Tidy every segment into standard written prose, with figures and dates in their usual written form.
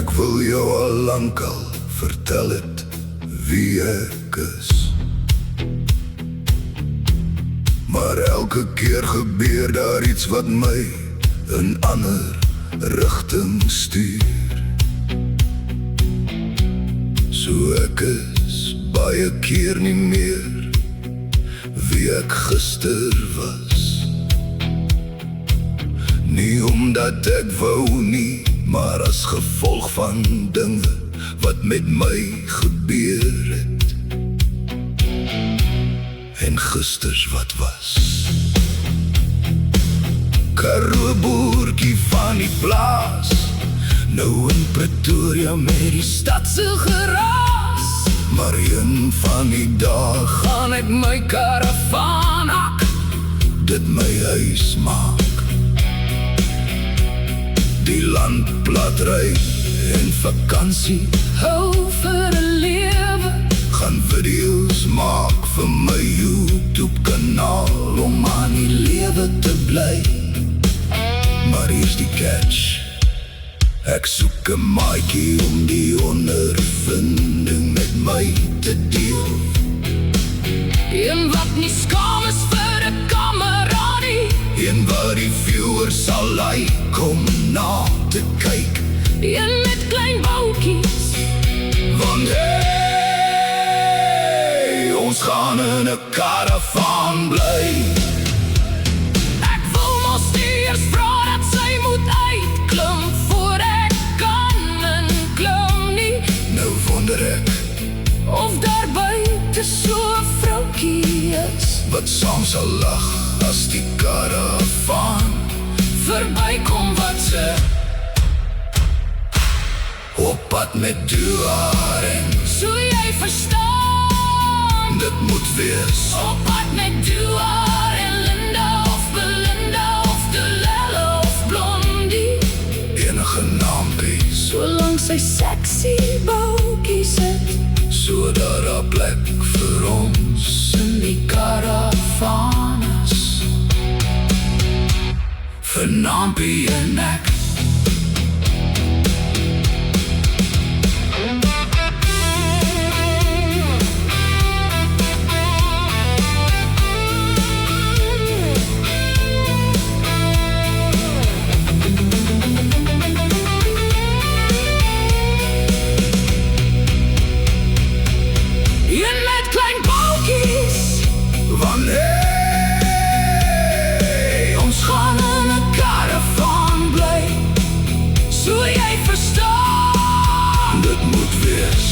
Ek wil jou al lankal vertel het wie ek is, maar elke keer gebeur daar iets wat my in ander rigting stuur. So ek is baie keer nie meer wie ek gister was. Nie omdat ek wou nie, maar as gevolg van dinge wat met my gebeur het. En gisters wat was. Karoo boertjie van die plaas, nou in Pretoria met die stadse geraas. Maar een van die dae gaan ek my karavaan hak, dit my huis maak. Die land plat ry en vakansie hou vir 'n lewe. Gaan video's maak vir my YouTube kanaal om aan die lewe te bly. Maar hier's die catch, ek soek 'n maatjie om die ondervinding met my te deel. Een wat nie skaam is vir 'n kameradie, een wat die viewers sal like om na te kyk. Een met klein boutjies, want hey, ons gaan in 'n karavaan bly. Ek wil mos nie eers vra dat sy moet uitklim voor ek kan inklim nie. Nou wonder ek of daar buite so 'n vroukie is wat saam sal lag as die karavaan verbykom, wat sê op pad met Duar en so jy verstaan, dit moet wees op pad met Duar en Linda of Belinda of Delella of Blondie. Enige naampie, solang sy sexy boutjie sit, sodat daar plek vir ons in die karavaan is. Vir naampie en ek.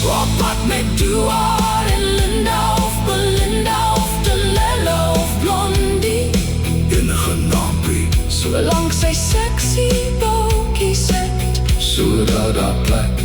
Op pad met Duar en Linda of Belinda of Delella of Blondie. Enige naampie, solang sy sexy boutjie sit, sodat daar plek